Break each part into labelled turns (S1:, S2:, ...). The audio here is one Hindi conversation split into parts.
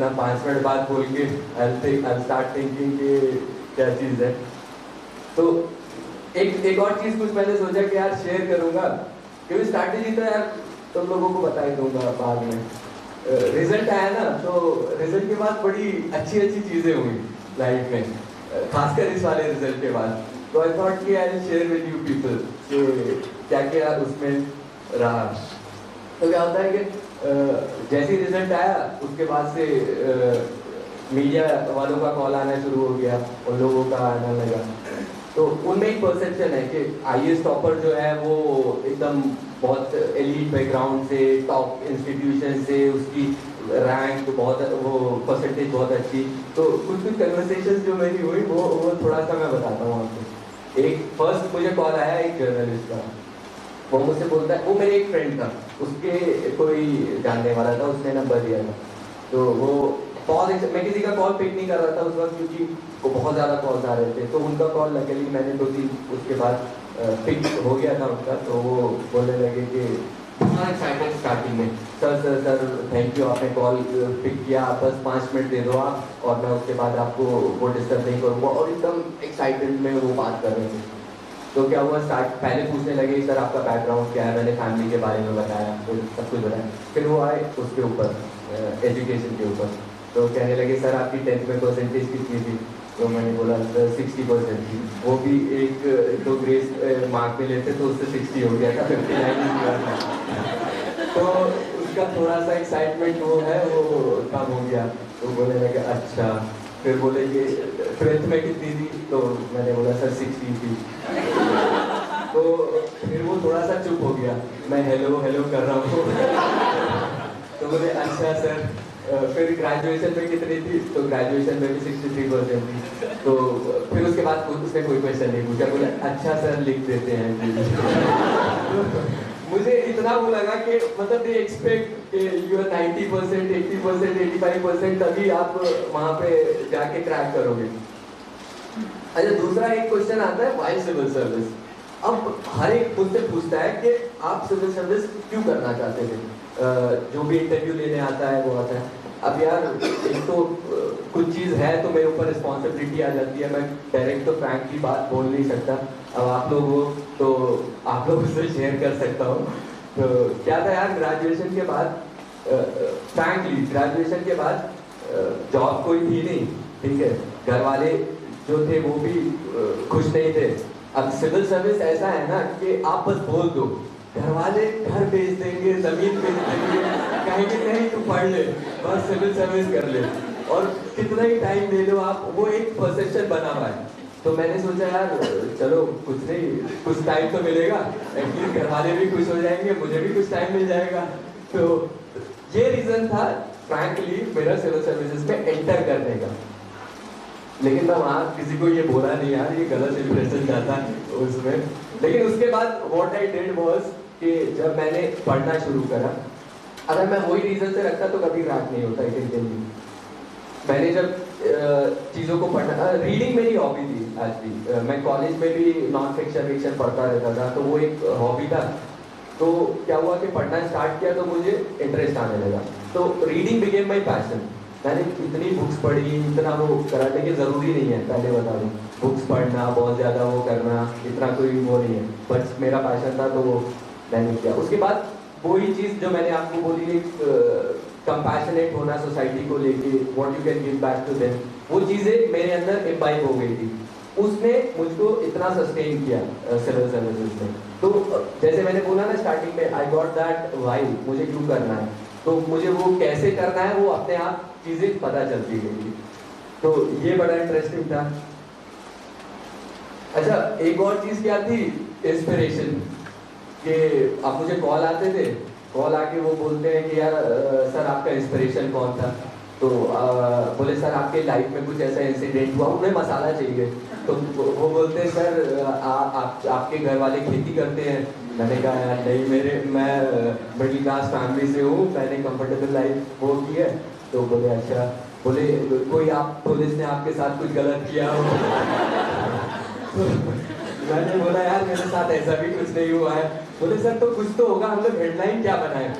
S1: वरना 5 मिनट बाद बोल के I'll start thinking कि क्या चीज़ है। तो एक और चीज़ कुछ मैंने सोचा कि यार शेयर करूँगा, क्योंकि स्ट्रैटेजी तो यार तुम लोगों को बता ही दूंगा बाद में। रिजल्ट आया ना, तो रिजल्ट के बाद बड़ी अच्छी चीज़ें हुई लाइफ में, खासकर इस वाले रिजल्ट के बाद। तो आई थॉट कि I share with you people कि क्या क्या उसमें रहा। तो क्या होता है कि जैसे ही रिजल्ट आया उसके बाद से मीडिया वालों का कॉल आना शुरू हो गया, उन लोगों का आना लगा। तो उनमें एक परसेप्शन है कि आईएएस टॉपर जो है वो एकदम बहुत एलीट बैकग्राउंड से, टॉप इंस्टीट्यूशन से, उसकी रैंक बहुत, वो परसेंटेज बहुत अच्छी। तो कुछ कन्वर्सेशन जो मेरी हुई वो थोड़ा सा मैं बताता हूँ आपको। एक फर्स्ट मुझे कॉल आया एक जर्नलिस्ट का, वो मुझसे बोलता है, वो मेरे एक फ्रेंड था, उसके कोई जानने वाला था, उसने नंबर दिया था। तो वो कॉल, मैं किसी का कॉल पिक नहीं कर रहा था उस वक्त क्योंकि वो बहुत ज़्यादा कॉल्स आ रहे थे। तो उनका कॉल लकीली मैंने 2-3 उसके बाद पिक हो गया था उनका। तो वो बोलने लगे कि बहुत एक्साइटेड स्टार्टिंग में, सर थैंक यू, आपने कॉल पिक किया, बस 5 मिनट दे दो आप और मैं उसके बाद आपको वो डिस्टर्ब नहीं करूँगा। और एकदम एक्साइटेड में वो बात कर रहे थे। तो क्या हुआ, पहले पूछने लगे सर आपका बैकग्राउंड क्या है, मैंने फैमिली के बारे में बताया, तो सब कुछ बताया। फिर वो आए उसके ऊपर, एजुकेशन के ऊपर। तो कहने लगे सर आपकी 10th में परसेंटेज कितनी थी? तो मैंने बोला सर 60% थी। वो भी एक तो ग्रेस मार्क में लेते तो उससे 60 हो गया था, 59 नहीं हुआ था। तो उसका थोड़ा सा एक्साइटमेंट वो है वो कम हो गया। तो बोलने लगे अच्छा। फिर बोले कि 12th में कितनी थी? तो मैंने बोला सर 60 थी। तो फिर वो थोड़ा सा चुप हो गया, मैं हेलो कर रहा हूँ। तो बोले अच्छा सर। फिर ग्रेजुएशन में कितनी थी? तो ग्रेजुएशन में भी 63% थी। तो फिर उसके बाद उसने कोई क्वेश्चन नहीं पूछा, बोले अच्छा सर लिख देते हैं। तो मुझे इतना वो लगा कि मतलब दे एक्सपेक्ट यू आर 90%, 80%, 85%, तभी आप वहाँ पे जाके क्रैक करोगे। अच्छा, दूसरा एक क्वेश्चन आता है वाई सिविल सर्विस। अब हर एक मुझसे पूछता है कि आप सिविल सर्विस क्यों करना चाहते थे? जो भी इंटरव्यू लेने आता है वो आता है। अब यार एक तो कुछ चीज़ है तो मेरे ऊपर रिस्पॉन्सिबिलिटी आ जाती है, मैं डायरेक्ट तो फ्रैंकली बात बोल नहीं सकता। अब आप लोग हो तो आप लोगों से शेयर कर सकता हूँ। तो क्या था यार, ग्रेजुएशन के बाद फ्रैंकली ग्रेजुएशन के बाद जॉब कोई थी नहीं, ठीक है, घर वाले जो थे वो भी खुश नहीं थे। अब सिविल सर्विस ऐसा है ना कि आप बस बोल दो, घर वाले घर बेच देंगे, जमीन बेच देंगे, कहेंगे नहीं तू पढ़ ले, बस सिविल सर्विस कर ले, और कितना ही टाइम ले लो आप, वो एक परसेप्शन बना हुआ है। तो मैंने सोचा यार चलो कुछ नहीं, कुछ टाइम तो मिलेगा, एटलीस्ट घर वाले भी खुश हो जाएंगे, मुझे भी कुछ टाइम मिल जाएगा। तो ये रीजन था फ्रैंकली मेरा सिविल सर्विसेज में एंटर करने का। लेकिन मैं वहाँ किसी को ये बोला नहीं यार, ये गलत इंप्रेशन जाता उसमें। लेकिन उसके बाद व्हाट आई डिड वाज कि जब मैंने पढ़ना शुरू करा, अगर मैं वही रीजन से रखता तो कभी क्रैक नहीं होता इतनी। मैंने जब चीज़ों को पढ़ना, रीडिंग मेरी हॉबी थी आज भी, मैं कॉलेज में भी नॉन फिक्शन पढ़ता रहता था, तो वो एक हॉबी था। तो क्या हुआ कि पढ़ना स्टार्ट किया तो मुझे इंटरेस्ट आने लगा, तो रीडिंग बिकेम माई पैशन। मैंने इतनी बुक्स पढ़ी, इतना वो करा, लेकिन ज़रूरी नहीं है, पहले बता दूँ, बुक्स पढ़ना बहुत ज़्यादा वो करना इतना कोई वो नहीं है, बस मेरा पैशन था तो वो मैंने किया। उसके बाद वही चीज़ जो मैंने आपको बोली, एक कंपैशनेट होना सोसाइटी को लेके, what you can give back to them, वो चीज़ें मेरे अंदर इम्बाइब हो गई थी। उसने मुझको इतना सस्टेन किया सिविल सर्विसेज में। तो जैसे मैंने बोला ना स्टार्टिंग में, आई गॉट दैट वाई, मुझे क्यों करना है, तो मुझे वो कैसे करना है वो अपने आप चीज़ें पता चलती गई। तो ये बड़ा इंटरेस्टिंग था। अच्छा, एक और चीज़ क्या थी, इंस्पिरेशन, कि अब मुझे कॉल आते थे, कॉल आके वो बोलते हैं कि यार सर आपका इंस्पिरेशन कौन था? तो बोले सर आपके लाइफ में कुछ ऐसा इंसिडेंट हुआ, उन्हें मसाला चाहिए। तो वो बोलते हैं सर आपके घर वाले खेती करते हैं? मैंने कहा यार नहीं, मैं मिडिल क्लास फैमिली से हूँ, मैंने कंफर्टेबल लाइफ वो की है। तो बोले अच्छा, बोले कोई आप पुलिस ने आपके साथ कुछ गलत किया हो? मैंने बोला यार मेरे साथ ऐसा भी कुछ नहीं हुआ है। बोले सर तो कुछ तो होगा, हम लोग हेडलाइन क्या बनाए?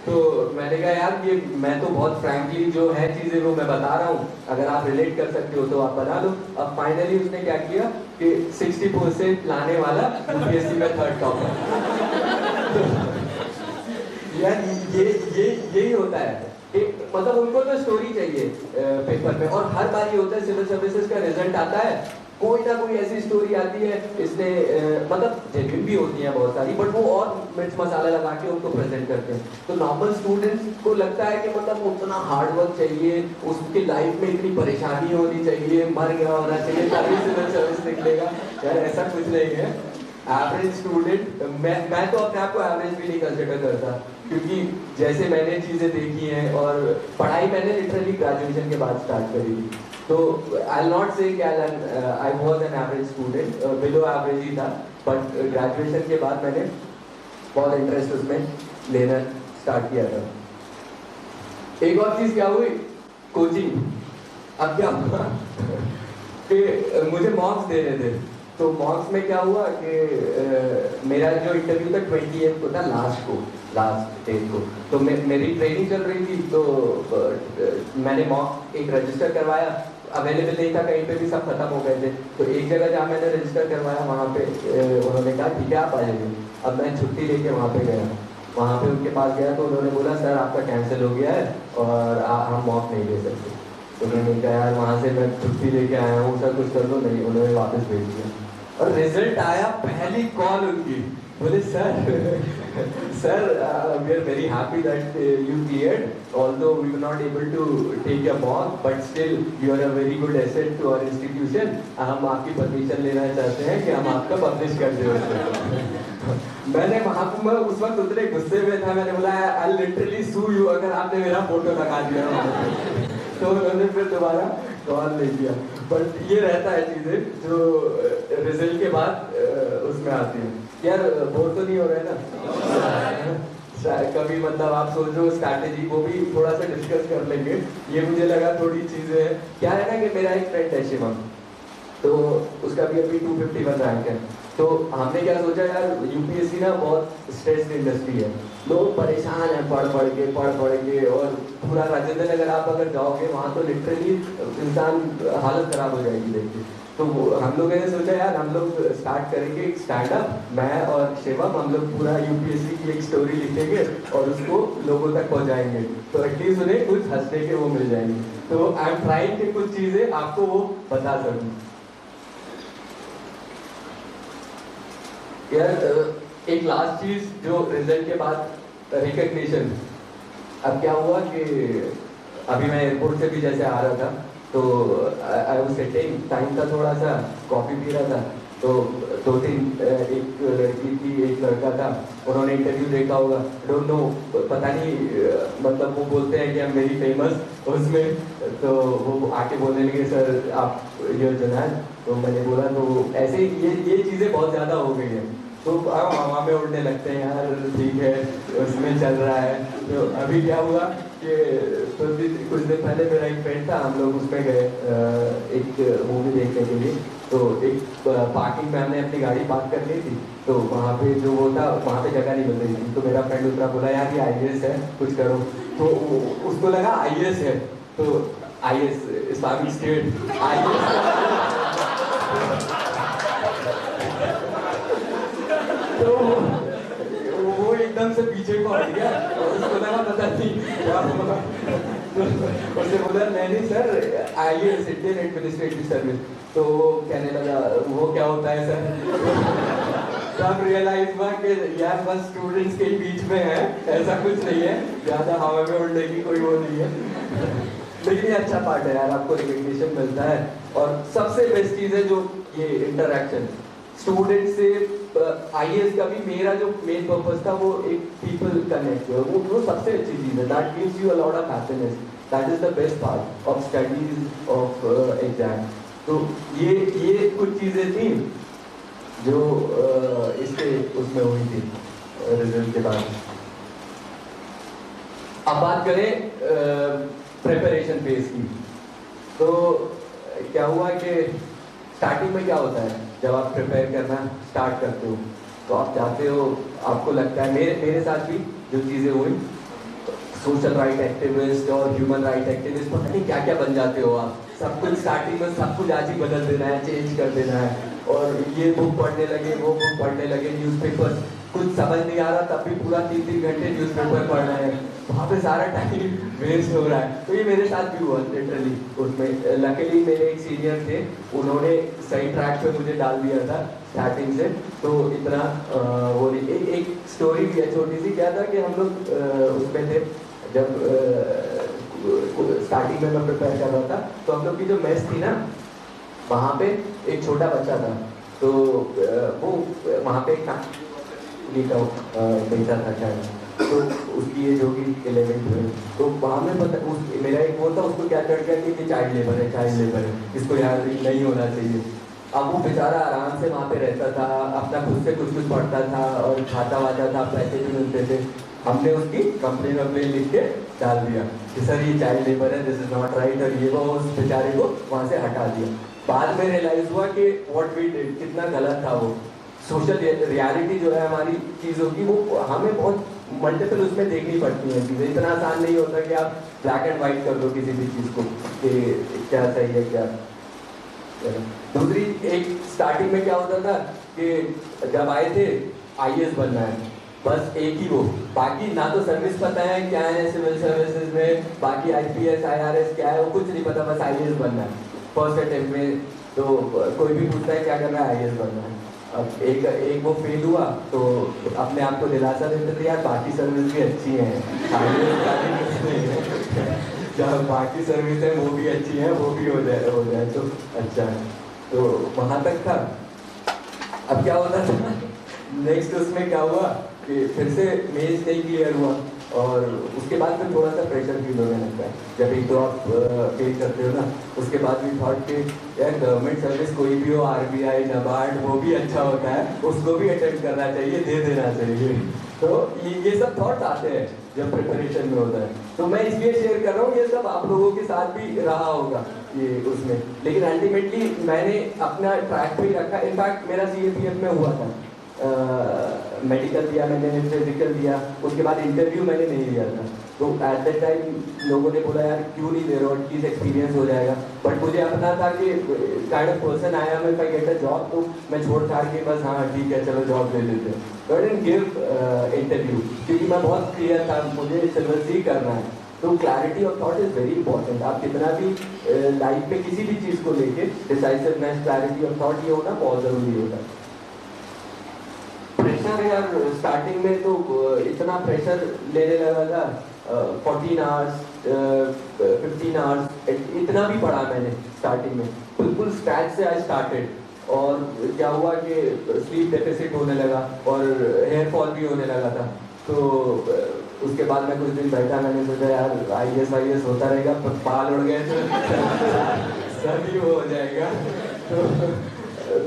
S1: तो मैंने कहा यार ये मैं तो बहुत फ्रैंकली जो है चीजें वो मैं बता रहा हूँ, अगर आप रिलेट कर सकते हो तो आप बना लो। अब फाइनली उसने क्या किया कि 60% लाने वाला यूपीएससी में थर्ड टॉपर। यार यही होता है कि मतलब उनको तो स्टोरी चाहिए पेपर में, और हर बार ये होता है सिविल सर्विसेज का रिजल्ट आता है, कोई ना कोई ऐसी स्टोरी आती है, इसने मतलब जेन्युइन भी होती है बहुत सारी, बट वो और मिर्च मसाला लगा के उनको प्रेजेंट करते हैं। तो नॉर्मल स्टूडेंट्स को लगता है कि मतलब उतना हार्ड वर्क चाहिए, उसकी लाइफ में इतनी परेशानी होनी चाहिए, मर गया होना चाहिए तभी सिविल सर्विस निकलेगा। यार ऐसा कुछ नहीं है। एवरेज स्टूडेंट, मैं तो अपने आप को एवरेज भी नहीं कंसिडर करता, क्योंकि जैसे मैंने चीजें देखी हैं, और पढ़ाई मैंने लिटरली ग्रेजुएशन के बाद स्टार्ट करी थी, तो I not say I was an average student, below average ही था, बट ग्रेजुएशन के बाद मैंने बहुत इंटरेस्ट उसमें लेना स्टार्ट किया था। एक और चीज क्या हुई, कोचिंग। अब क्या हुआ कि मुझे मॉक्स देने थे, तो मॉक्स में क्या हुआ कि मेरा जो इंटरव्यू था 28 को था, लास्ट डेट को, तो मेरी ट्रेनिंग चल रही थी, तो मैंने मॉक एक रजिस्टर करवाया, अवेलेबल नहीं था कहीं पे भी, सब खत्म हो गए थे, तो एक जगह जहाँ मैंने रजिस्टर करवाया वहाँ पे उन्होंने कहा ठीक है आप आ जाइए। अब मैं छुट्टी लेके वहाँ पे गया, वहाँ पे उनके पास गया, तो उन्होंने बोला सर आपका कैंसिल हो गया है और हम मॉक नहीं ले सकते। तो मैंने कहा यार वहाँ से मैं छुट्टी लेके आया हूँ, सर कुछ कर दो। नहीं, उन्होंने वापस भेज दिया, और रिजल्ट आया, पहली कॉल उनकी, बोले sir sir we are very happy that you cleared, although we were not able to take your mock, but still you are a very good asset to our institution, हम आपकी परमिशन लेना चाहते हैं कि हम आपका पब्लिश कर दें। मैंने वहां पर, मैं उस वक्त उतने गुस्से में था, मैंने बोला आई लिटरली सू यू अगर आपने मेरा फोटो लगा दिया। तो उन्होंने फिर दोबारा कॉल नहीं किया। बट ये रहता है चीजें जो रिजल्ट के बाद उसमें आती है। यार बोर तो नहीं हो रहे ना? कभी मतलब आप सोच रहे हो स्ट्रैटेजी, वो भी थोड़ा सा डिस्कस कर लेंगे। ये मुझे लगा थोड़ी चीजें हैं। क्या है ना कि मेरा एक फ्रेंड है शिवम, तो उसका भी अभी 251 रैंक है। तो हमने क्या सोचा यार, यूपीएससी ना बहुत स्ट्रेस्ड इंडस्ट्री है, लोग परेशान हैं पढ़ पढ़ के, और पूरा राजेंद्र नगर आप अगर जाओगे वहाँ तो लिटरली इंसान हालत खराब हो जाएगी देख के। तो हम लोगों ने सोचा यार हम लोग स्टार्ट करेंगे एक स्टैंडअप, मैं और शिवम, हम लोग पूरा यूपीएससी की एक स्टोरी लिखेंगे और उसको लोगों तक पहुँचाएंगे, तो एटलीस्ट उन्हें कुछ हंसने के वो मिल जाएंगे। तो आई एम ट्राइंग कि कुछ चीज़ें आपको वो बता सकूँ। यार एक लास्ट चीज जो रिजल्ट के बाद रिकग्निशन। अब क्या हुआ कि अभी मैं एयरपोर्ट से भी जैसे आ रहा था, तो आई वाज सिटिंग, टाइम था थोड़ा सा, कॉफी पी रहा था, तो दो तीन, एक लड़की थी एक लड़का था, उन्होंने इंटरव्यू देखा होगा, डोंट नो, पता नहीं, मतलब वो बोलते हैं कि हम वेरी फेमस उसमें, तो वो आके बोलने लगे सर आप ये जुनैद, तो मैंने बोला, तो ऐसे ये चीज़ें बहुत ज़्यादा हो गई हैं, तो हम हवा में उड़ने लगते हैं यार, ठीक है उसमें चल रहा है। तो अभी क्या हुआ कि कुछ दिन पहले मेरा एक फ्रेंड था, हम लोग उसमें गए एक मूवी देखने के लिए, तो एक पार्किंग में हमने अपनी गाड़ी पार्क कर ली थी, तो वहाँ पे जो वो था वहाँ पे जगह नहीं मिल रही थी, तो मेरा फ्रेंड उतना बोला यार ये आईएएस है कुछ करो, तो उसको लगा आईएएस है, तो आईएएस इस्लामिक स्टेट आईएएस, तो वो एकदम से पीछे को हट गया और उसको लगा पता नहीं क्या होगा, उसने बोला नहीं sir IAS Indian administrative service, तो कहने लगा वो क्या होता है सर। तब रियलाइज हुआ कि यार बस स्टूडेंट्स के ही बीच में है, ऐसा कुछ नहीं है, ज़्यादा हवा में उड़ने की कोई वो नहीं है। लेकिन ये अच्छा पार्ट है यार, आपको रिकग्निशन मिलता है, और सबसे बेस्ट चीज़ है जो ये इंटरेक्शन स्टूडेंट से। आईएएस का भी मेरा जो मेन पर्पस था वो एक पीपल कनेक्ट, वो सबसे अच्छी चीज़ है, that gives you a lot of happiness, that is the best part of studies of exam. तो ये कुछ चीज़ें थी जो इसके उसमें हुई थी रिजल्ट के बाद। अब बात करें प्रिपरेशन फेज की, तो क्या हुआ कि स्टार्टिंग में क्या होता है, जब आप प्रिपेयर करना स्टार्ट करते हो तो आप चाहते हो, आपको लगता है, मेरे साथ भी जो चीज़ें हुई सोशल राइट एक्टिविस्ट और ह्यूमन राइट एक्टिविस्ट, पता नहीं क्या क्या बन जाते हो आप। सब कुछ स्टार्टिंग में सब कुछ आज ही बदल देना है, चेंज कर देना है, और ये बुक पढ़ने लगे, वो बुक पढ़ने लगे, न्यूज़पेपर, कुछ समझ नहीं आ रहा तब भी पूरा 3-3 घंटे न्यूज़पेपर पढ़ रहे हैं, वहाँ पे सारा टाइम वेस्ट हो रहा है। तो ये मेरे साथ भी हुआ लिटरली। उसमें लकीली मेरे एक सीनियर थे, उन्होंने सही ट्रैक पे मुझे डाल दिया था स्टार्टिंग से, तो इतना वो नहीं। एक स्टोरी भी है छोटी सी। क्या था कि हम लोग उसमें थे जब स्टार्टिंग में मैं प्रिपेयर कर रहा था, तो हम लोग की जो मेस थी ना, वहाँ पे एक छोटा बच्चा था, तो वो वहाँ पे एक का बेचा था शायद, तो उसकी एज होगी 11 12। तो वहाँ में पता मेरा एक वो था, उसको क्या चढ़ गया कि ये चाइल्ड लेबर है, चाइल्ड लेबर है, इसको यार नहीं होना चाहिए। अब वो बेचारा आराम से वहाँ पे रहता था, अपना खुद से कुछ कुछ पढ़ता था और खाता वाता था, पैसे भी मिलते थे। हमने उसकी कंप्लेन वम्प्लेन लिख के डाल दिया कि सर ये चाइल्ड लेबर है, दिस इज नॉट राइट, और ये वो उस बेचारे को वहाँ से हटा दिया। बाद में रियलाइज हुआ कि व्हाट वी डिड, कितना गलत था वो। सोशल रियलिटी जो है हमारी चीज़ों की, वो हमें बहुत मल्टीपल उसमें देखनी पड़ती है चीज़ें। इतना आसान नहीं होता कि आप ब्लैक एंड वाइट कर दो किसी भी चीज़ को कि क्या सही है क्या। दूसरी एक स्टार्टिंग में क्या होता था कि जब आए थे आईएएस बनना है, बस एक ही वो, बाकी ना तो सर्विस पता है क्या है सिविल सर्विसेज में, बाकी आईपीएस आईआरएस क्या है वो कुछ नहीं पता, बस आईएएस बनना है फर्स्ट अटेम्प्ट में। तो कोई भी पूछता है क्या करना है, आईएएस बनना है। अब एक वो फेल हुआ तो अपने आप को दिलासा देते थे यार बाकी सर्विस भी अच्छी हैं, जब बाकी सर्विस है वो भी अच्छी हैं, वो भी हो जाए तो अच्छा है। तो वहाँ तक था। अब क्या होता था नेक्स्ट उसमें क्या हुआ कि फिर से मेंस नहीं क्लियर हुआ, और उसके बाद फिर थोड़ा सा प्रेशर फील होने लगता है। जब एक दो आप फेल करते हो ना, उसके बाद भी थॉट कि यार गवर्नमेंट सर्विस कोई भी हो, आरबीआई नबार्ड, वो भी अच्छा होता है, उसको भी अटेंड करना चाहिए, दे देना चाहिए। तो ये सब थॉट्स आते हैं जब प्रिपरेशन में होता है। तो मैं इसलिए शेयर कर रहा हूँ, ये सब आप लोगों के साथ भी रहा होगा ये उसमें, लेकिन अल्टीमेटली मैंने अपना ट्रैक पे ही रखा। इनफैक्ट मेरा सीएपीएफ में हुआ था, मेडिकल दिया मैंने, फिजिकल दिया, उसके बाद इंटरव्यू मैंने नहीं दिया था। तो एट दैट टाइम लोगों ने बोला यार क्यों नहीं दे रहे हो, एटलीस्ट एक्सपीरियंस हो जाएगा। बट मुझे अपना था कि काइंड ऑफ पर्सन आया मैं, if I get a job तो मैं छोड़ छाड़ के बस हाँ ठीक है चलो जॉब ले लेते हैं। But I didn't give interview, क्योंकि मैं बहुत क्लियर था मुझे सिर्फ ही करना है। तो clarity of thought is very important. आप कितना भी लाइफ में किसी भी चीज़ को लेके डिसाइसिवनेस, क्लैरिटी ऑफ थॉट, ये होना बहुत ज़रूरी होता है। प्रेशर यार स्टार्टिंग में तो इतना प्रेशर लेने लगा था, 14 आवर्स 15 आवर्स इतना भी पढ़ा मैंने स्टार्टिंग में, बिल्कुल स्क्रैच से आई स्टार्टेड। और क्या हुआ कि स्लीप डेफिसिट होने लगा और हेयर फॉल भी होने लगा था। तो उसके बाद मैं कुछ दिन बैठा, मैंने सोचा यार आईएएस होता रहेगा, बाल उड़ गए तो सभी वो हो जाएगा। तो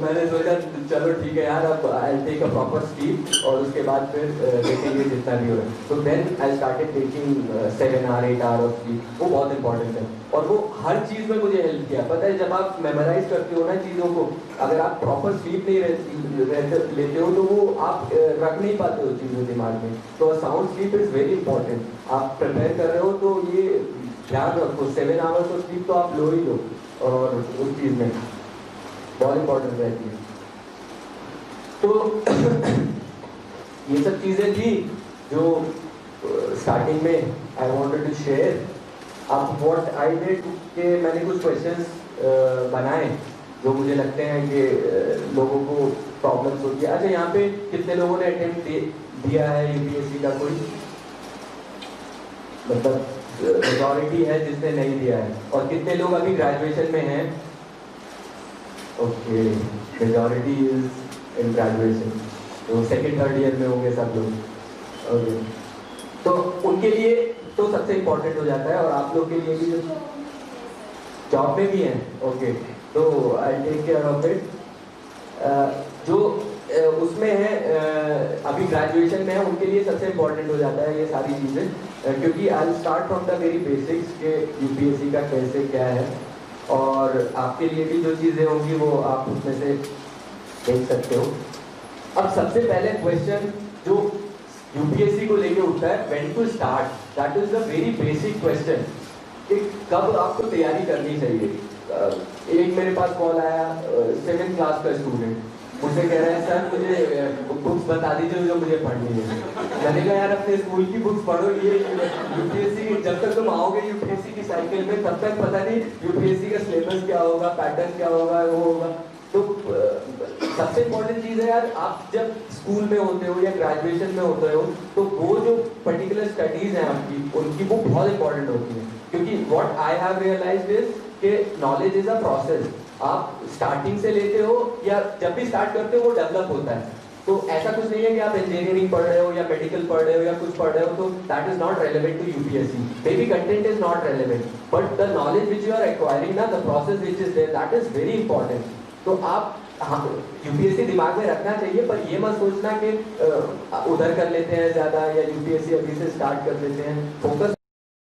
S1: मैंने सोचा चलो ठीक है यार, अब I take a proper sleep और उसके बाद फिर देखेंगे जितना भी हो रहा है। तो then I started taking 7 or 8 hours of sleep. वो बहुत इंपॉर्टेंट है और वो हर चीज़ में मुझे हेल्प किया। पता है जब आप मेमोराइज करते हो ना चीज़ों को, अगर आप प्रॉपर स्लीप नहीं लेते हो तो वो आप रख नहीं पाते हो चीज़ों दिमाग में। तो sound sleep is very important. आप प्रिपेयर कर रहे हो तो ये ध्यान रखो, 7 hours ऑफ स्लीप तो आप लो ही लो, और उस चीज़ में बहुत इंपॉर्टेंट रहती है। तो ये सब चीज़ें थी जो स्टार्टिंग में आई वांटेड टू शेयर। अब व्हाट आई डिड कि मैंने कुछ क्वेश्चंस बनाए जो मुझे लगते हैं कि लोगों को प्रॉब्लम्स होती है। अच्छा, यहाँ पे कितने लोगों ने अटेम्प्ट दिया है यूपीएससी का? कोई मतलब मेजॉरिटी है जिसने नहीं दिया है। और कितने लोग अभी ग्रेजुएशन में हैं? Okay, majority is in graduation, तो सेकेंड थर्ड ईयर में होंगे सब लोग। ओके, तो उनके लिए तो सबसे इम्पोर्टेंट हो जाता है, और आप लोग के लिए भी जो जॉब में भी हैं। ओके, तो I take care of it. जो उसमें है अभी ग्रेजुएशन में है, उनके लिए सबसे इम्पोर्टेंट हो जाता है ये सारी चीज़ें, क्योंकि I start from the very basics के यूपीएससी का कैसे क्या है, और आपके लिए भी जो चीज़ें होंगी वो आप उसमें से देख सकते हो। अब सबसे पहले क्वेश्चन जो यूपीएससी को लेके उठता है, when to start. That is the very basic question कि कब आपको तैयारी करनी चाहिए। एक मेरे पास कॉल आया 7th क्लास का स्टूडेंट, मुझसे कह रहा है सर मुझे बुक्स बता दीजिए जो मुझे पढ़नी है। मैंने कहा यार अपने स्कूल की बुक्स पढ़ो, ये यूपीएससी जब तक तुम आओगे यूपीएससी की साइकिल में तब तक पता नहीं यूपीएससी का सिलेबस क्या होगा, पैटर्न क्या होगा, वो होगा। तो सबसे इम्पोर्टेंट चीज़ है यार, आप जब स्कूल में होते हो या ग्रेजुएशन में होते हो तो वो जो पर्टिकुलर स्टडीज हैं आपकी उनकी वो बहुत इंपॉर्टेंट होती है, क्योंकि what I have realised is कि नॉलेज इज अ प्रोसेस। आप स्टार्टिंग से लेते हो या जब भी स्टार्ट करते हो वो डेवलप होता है। तो ऐसा कुछ नहीं है कि आप इंजीनियरिंग पढ़ रहे हो या मेडिकल पढ़ रहे हो या कुछ पढ़ रहे हो तो that is not relevant to UPSC. Maybe content is not relevant but the knowledge which you are acquiring ना, the process which is there, that is very important. तो आप यूपीएससी दिमाग में रखना चाहिए, पर ये मत सोचना कि उधर कर लेते हैं ज्यादा या यूपीएससी अभी से स्टार्ट कर लेते हैं। फोकस